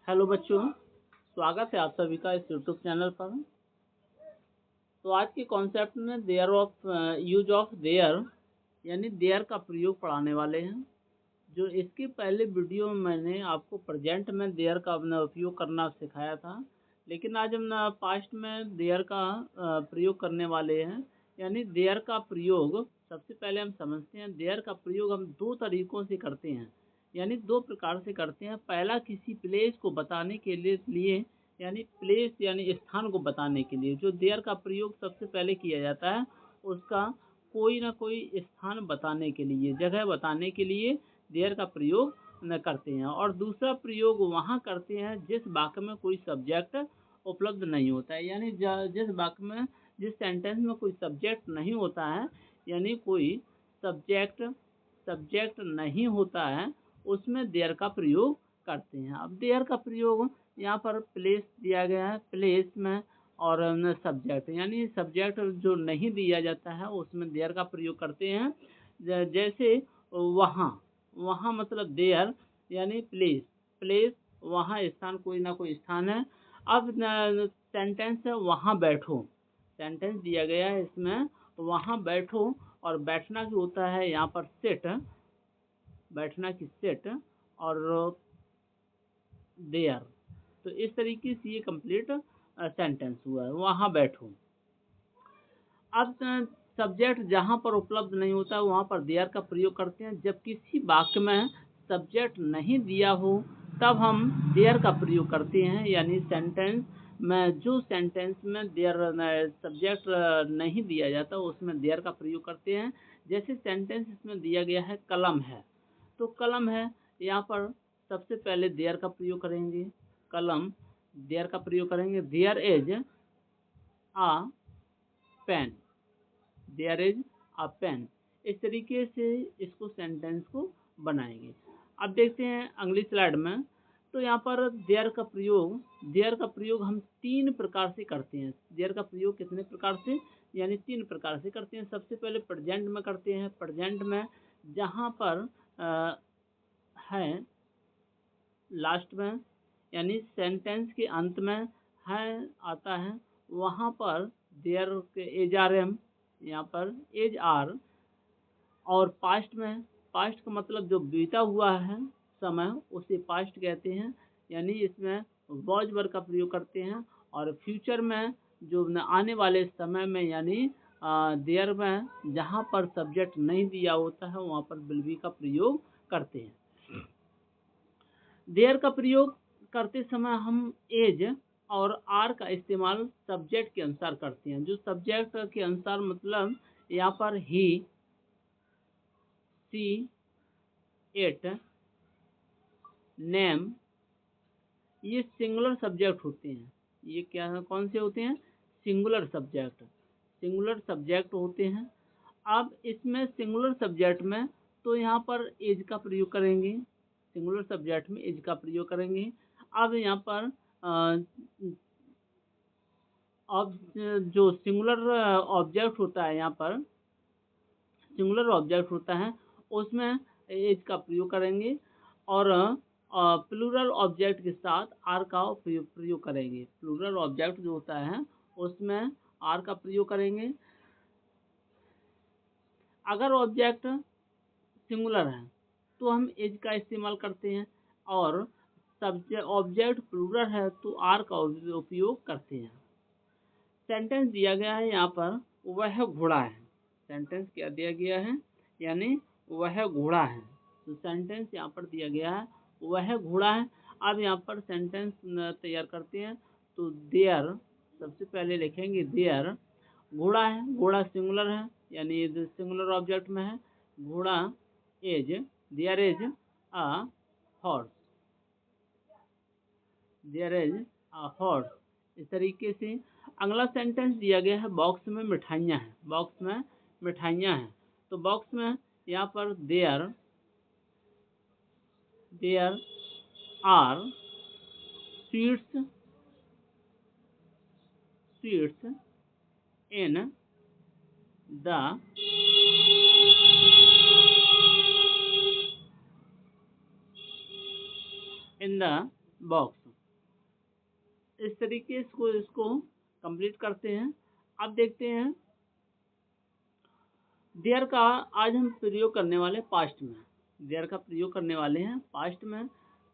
Hello बच्चों, स्वागत है आप सभी का इस यूट्यूब चैनल पर। तो आज के कॉन्सेप्ट में there of use of there यानी देयर का प्रयोग पढ़ाने वाले हैं। जो इसके पहले वीडियो में मैंने आपको प्रेजेंट में देयर का अपना उपयोग करना सिखाया था, लेकिन आज हम पास्ट में देयर का प्रयोग करने वाले हैं। यानी देयर का प्रयोग सबसे पहले हम समझते हैं। देयर का प्रयोग हम दो तरीकों से करते हैं, यानी दो प्रकार से करते हैं। पहला किसी प्लेस को बताने के लिए यानी प्लेस यानी स्थान को बताने के लिए जो देयर का प्रयोग सबसे पहले किया जाता है, उसका कोई ना कोई स्थान बताने के लिए, जगह बताने के लिए देयर का प्रयोग न करते हैं। और दूसरा प्रयोग वहाँ करते हैं जिस वाक्य में कोई सब्जेक्ट उपलब्ध नहीं होता है, यानी जिस वाक्य में, जिस सेंटेंस में कोई सब्जेक्ट नहीं होता है, यानी कोई सब्जेक्ट नहीं होता है, उसमें देयर का प्रयोग करते हैं। अब देयर का प्रयोग यहाँ पर प्लेस दिया गया है, प्लेस में और सब्जेक्ट, यानी सब्जेक्ट जो नहीं दिया जाता है उसमें देयर का प्रयोग करते हैं। जैसे वहाँ मतलब देयर यानी प्लेस वहाँ स्थान, कोई ना कोई स्थान है। अब सेंटेंस है वहाँ बैठो, सेंटेंस दिया गया है इसमें वहाँ बैठो, और बैठना जो होता है यहाँ पर सिट, बैठना की सिट और देयर। तो इस तरीके से ये कंप्लीट सेंटेंस हुआ है, वहाँ बैठो। अब सब्जेक्ट जहाँ पर उपलब्ध नहीं होता वहाँ पर देयर का प्रयोग करते हैं। जब किसी वाक्य में सब्जेक्ट नहीं दिया हो तब हम देयर का प्रयोग करते हैं, यानी सेंटेंस में, जो सेंटेंस में देयर सब्जेक्ट नहीं दिया जाता उसमें देयर का प्रयोग करते हैं। जैसे सेंटेंस इसमें दिया गया है कलम है, तो कलम है, यहाँ पर सबसे पहले देयर का प्रयोग करेंगे। कलम, देयर का प्रयोग करेंगे। There is a pen, there is a pen. इस तरीके से इसको सेंटेंस को बनाएंगे। अब देखते हैं अगली स्लाइड में। तो यहाँ पर देयर का प्रयोग हम तीन प्रकार से करते हैं। देयर का प्रयोग कितने प्रकार से, यानी तीन प्रकार से करते हैं। सबसे पहले प्रेजेंट में करते हैं। प्रेजेंट में जहाँ पर है लास्ट में, यानी सेंटेंस के अंत में है आता है, वहाँ पर देयर के एज आर एम, यहाँ पर एज आर। और पास्ट में, पास्ट का मतलब जो बीता हुआ है समय, उसे पास्ट कहते हैं, यानी इसमें वॉज वर्ब का प्रयोग करते हैं। और फ्यूचर में जो आने वाले समय में, यानी देयर में जहाँ पर सब्जेक्ट नहीं दिया होता है वहाँ पर विल बी का प्रयोग करते हैं। देयर का प्रयोग करते समय हम एज और आर का इस्तेमाल सब्जेक्ट के अनुसार करते हैं। जो सब्जेक्ट के अनुसार मतलब यहाँ पर ही, सी, इट, नेम, ये सिंगुलर सब्जेक्ट होते हैं। ये क्या है, कौन से होते हैं? सिंगुलर सब्जेक्ट होते हैं। अब इसमें सिंगुलर सब्जेक्ट में तो यहाँ पर एज का प्रयोग करेंगे, सिंगुलर सब्जेक्ट में एज का प्रयोग करेंगे। अब यहाँ पर अब जो सिंगुलर ऑब्जेक्ट होता है, यहाँ पर सिंगुलर ऑब्जेक्ट होता है उसमें एज का प्रयोग करेंगे। और प्लूरल ऑब्जेक्ट के साथ आर का प्रयोग करेंगे। प्लूरल ऑब्जेक्ट जो होता है उसमें आर का प्रयोग करेंगे। अगर ऑब्जेक्ट सिंगुलर है तो हम एज का इस्तेमाल करते हैं, और ऑब्जेक्ट प्लूरल है तो आर का उपयोग करते हैं। सेंटेंस दिया गया है यहाँ पर, वह घोड़ा है। सेंटेंस क्या दिया गया है, यानी वह घोड़ा है। तो सेंटेंस यहाँ पर दिया गया है वह घोड़ा है। अब यहाँ पर सेंटेंस तैयार करते हैं। तो देयर, सबसे पहले लिखेंगे देयर, घोड़ा है, घोड़ा सिंगुलर है, यानी सिंगुलर ऑब्जेक्ट में है। घोड़ा as, there is a horse, there is a horse. इस तरीके से अगला सेंटेंस दिया गया है, बॉक्स में मिठाइयाँ हैं, बॉक्स में मिठाइयाँ हैं। तो बॉक्स में यहाँ पर there are sweets in the box. इस तरीके से इसको कंप्लीट करते हैं। अब देखते हैं देयर का आज हम प्रयोग करने वाले पास्ट में। देयर का प्रयोग करने वाले हैं पास्ट में।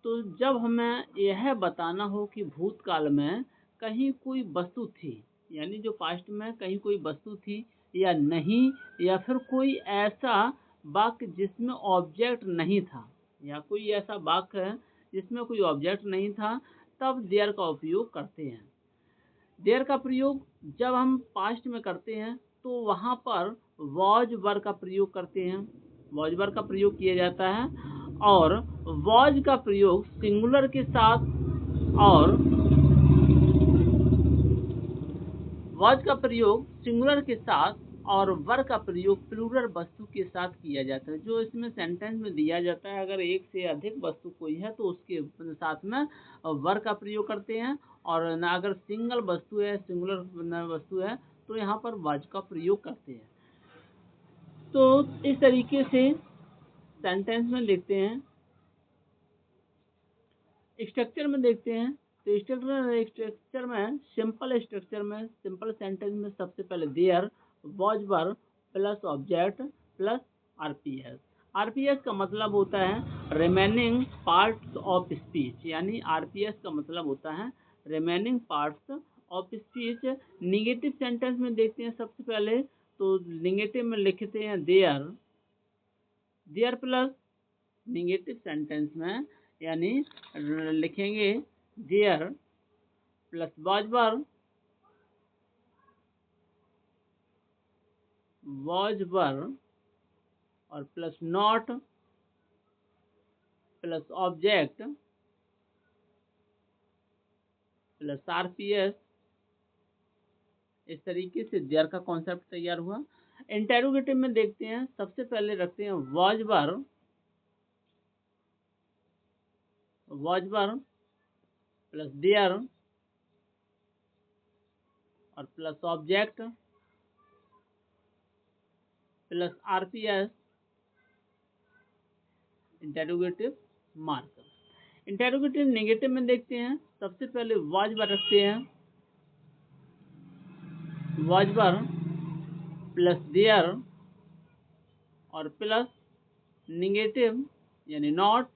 तो जब हमें यह बताना हो कि भूतकाल में कहीं कोई वस्तु थी, यानी जो पास्ट में कहीं कोई वस्तु थी या नहीं, या फिर कोई ऐसा वाक्य जिसमें ऑब्जेक्ट नहीं था, या कोई ऐसा वाक्य है जिसमें कोई ऑब्जेक्ट नहीं था, तब देयर का उपयोग करते हैं। देयर का प्रयोग जब हम पास्ट में करते हैं तो वहाँ पर वॉज वर्ब का प्रयोग करते हैं। वॉज वर्ब का प्रयोग किया जाता है और वॉज का प्रयोग सिंगुलर के साथ और वॉज का प्रयोग सिंगुलर के साथ और वर्ब का प्रयोग प्लूरल वस्तु के साथ किया जाता है। जो इसमें सेंटेंस में दिया जाता है, अगर एक से अधिक वस्तु कोई है तो उसके साथ में वर्ब का प्रयोग करते हैं, और न अगर सिंगल वस्तु है, सिंगुलर वस्तु है, तो यहाँ पर वॉज का प्रयोग करते हैं। तो इस तरीके से सेंटेंस में देखते हैं। स्ट्रक्चर में देखते हैं तो स्ट्रक्चर में सिंपल सेंटेंस में सबसे पहले there was verb plus object plus RPS. RPS का मतलब होता है रिमेनिंग पार्ट्स ऑफ स्पीच, यानी आरपीएस का मतलब होता है remaining parts of speech. Negative sentence में देखते हैं सबसे पहले, तो निगेटिव में लिखते हैं देयर प्लस निगेटिव सेंटेंस में यानी लिखेंगे देयर प्लस वॉज वर्ब और plus not plus object plus RPS. इस तरीके से देयर का कॉन्सेप्ट तैयार हुआ। इंटेरोगेटिव में देखते हैं, सबसे पहले रखते हैं वॉज वर्ब प्लस देयर और plus object plus RPS interrogative marker. Interrogative negative में देखते हैं, सबसे पहले वॉज वर्ब रखते हैं वॉज वर्ब प्लस देयर और प्लस नेगेटिव यानी नॉट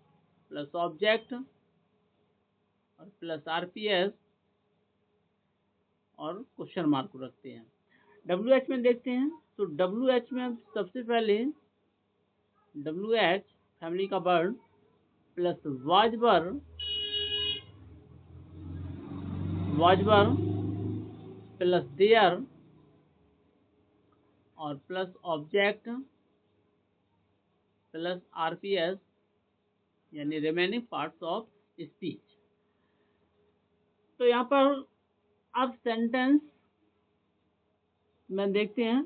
प्लस ऑब्जेक्ट और प्लस आरपीएस और क्वेश्चन मार्क रखते हैं। डब्ल्यू में देखते हैं, तो डब्ल्यू में सबसे पहले डब्ल्यू फैमिली का word plus was verb plus there और प्लस ऑब्जेक्ट प्लस आरपीएस यानी रिमेनिंग पार्ट्स ऑफ स्पीच। तो यहाँ पर अब सेंटेंस में देखते हैं,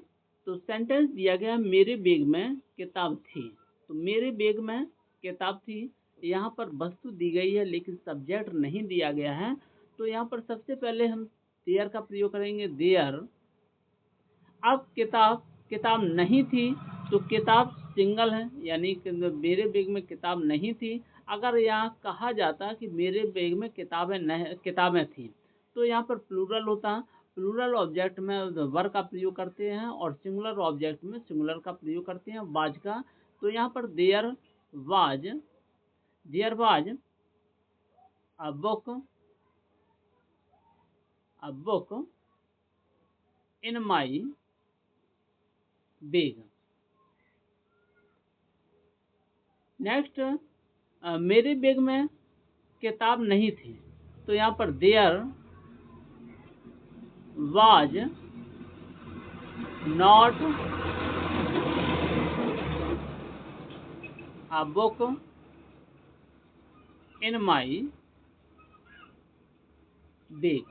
तो सेंटेंस दिया गया मेरे बैग में किताब थी। तो मेरे बैग में किताब थी, यहाँ पर वस्तु दी गई है लेकिन सब्जेक्ट नहीं दिया गया है। तो यहाँ पर सबसे पहले हम देयर का प्रयोग करेंगे देयर। अब किताब नहीं थी, तो किताब सिंगल है, यानी मेरे बैग में किताब नहीं थी। अगर यहाँ कहा जाता कि मेरे बैग में किताबें थी, तो यहाँ पर प्लूरल होता। प्लूरल ऑब्जेक्ट में वर्ब का प्रयोग करते हैं और सिंगुलर ऑब्जेक्ट में सिंगुलर का प्रयोग करते हैं वाज का। तो यहाँ पर there was a book in my bag. Next, मेरे बैग में किताब नहीं थी, तो यहाँ पर there was not a book in my bag.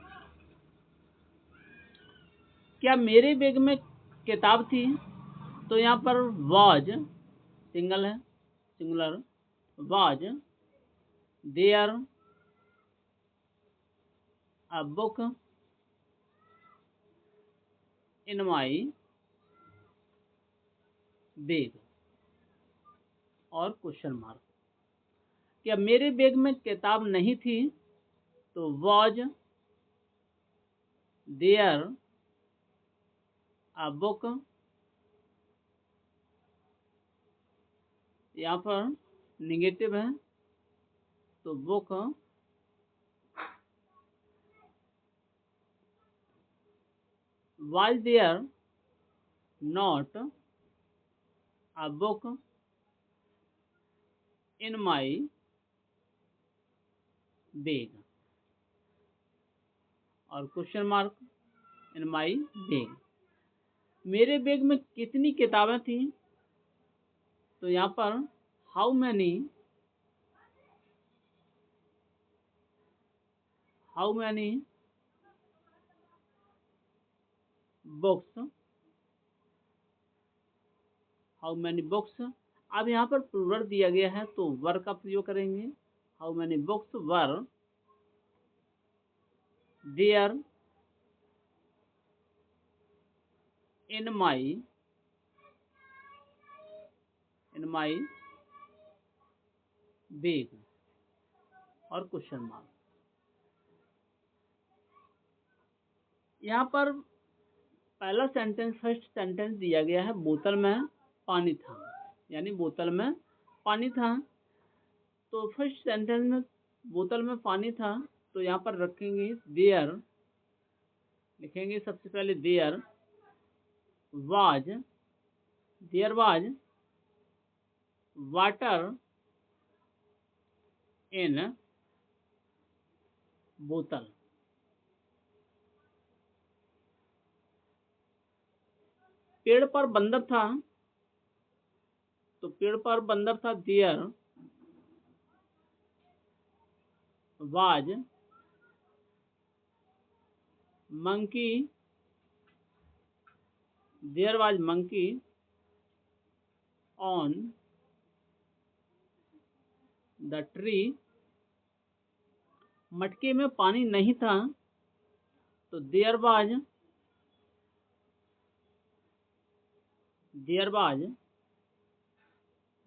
क्या मेरे बैग में किताब थी, तो यहाँ पर वाज सिंगल है, singular was there a book in my bag और क्वेश्चन मार्क। क्या मेरे बैग में किताब नहीं थी, तो वाज देयर अ बुक, यहाँ पर निगेटिव है तो book was there not a book in my bag, और question mark in my bag, मेरे बैग में कितनी किताबें थी, तो यहाँ पर how many books, how many books. अब यहाँ पर प्लूरल दिया गया है तो वर का प्रयोग करेंगे, how many books were there in my bag, और क्वेश्चन मार्क। यहाँ पर पहला सेंटेंस, फर्स्ट सेंटेंस दिया गया है बोतल में पानी था, यानी बोतल में पानी था। तो फर्स्ट सेंटेंस में बोतल में पानी था, तो यहाँ पर रखेंगे देयर, लिखेंगे सबसे पहले देयर वाज वाटर इन बोतल। पेड़ पर बंदर था, तो पेड़ पर बंदर था, there was monkey on the tree, मटके में पानी नहीं था, तो there was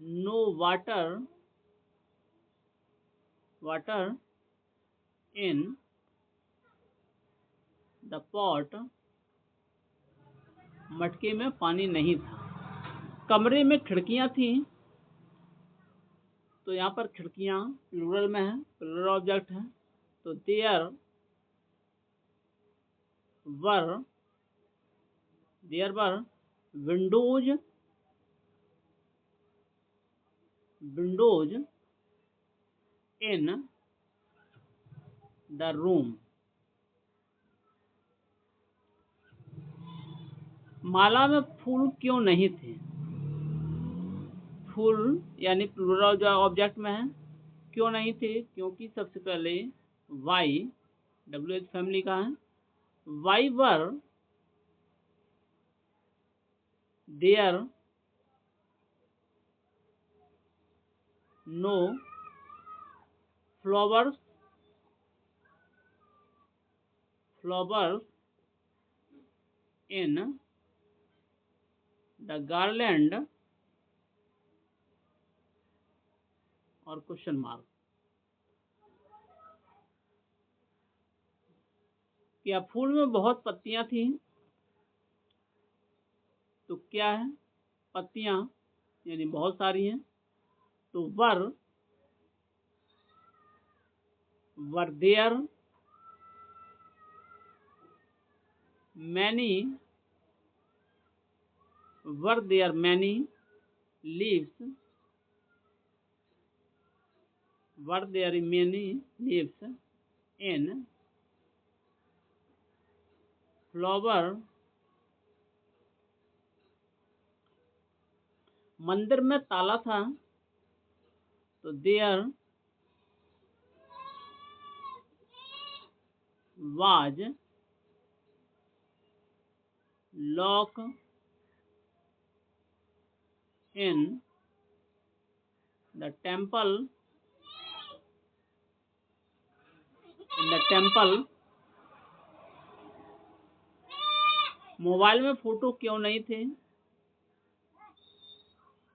no water in the pot, मटके में पानी नहीं था। कमरे में खिड़कियां थी, तो यहाँ पर खिड़कियां प्लूरल में है, प्लूरल ऑब्जेक्ट है, तो there were windows in the room. माला में फूल क्यों नहीं थे, फूल यानी प्लूरल जो ऑब्जेक्ट में है, क्यों नहीं थे, क्योंकि सबसे पहले वाई, WH फैमिली का है, why were there no flowers in the garland, और क्वेश्चन मार्क। क्या फूल में बहुत पत्तियां थी, तो क्या है, पत्तियां यानी बहुत सारी हैं, तो were there many leaves in flower, मंदिर में ताला था, तो there was lock in the temple, mobile में फोटो क्यों नहीं थे,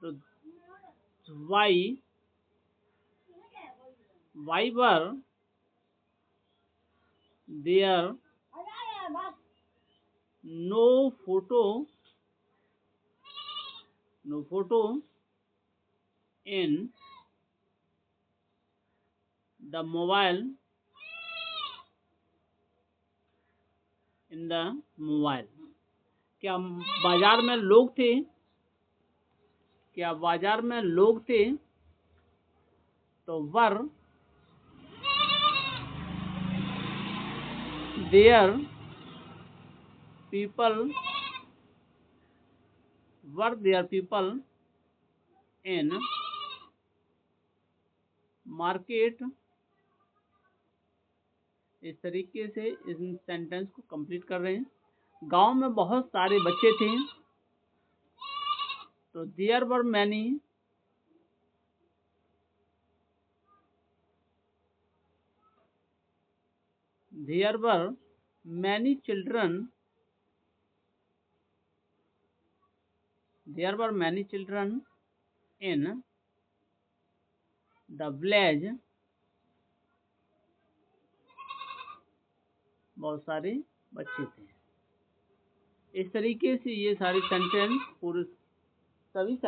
तो why were there no photo in the mobile क्या बाजार में लोग थे तो were there people in market. इस तरीके से इस सेंटेंस को कंप्लीट कर रहे हैं। गांव में बहुत सारे बच्चे थे तो there were many children in the village. बहुत सारे बच्चे थे। इस तरीके से ये सारे सेंटेंस पूरे सभी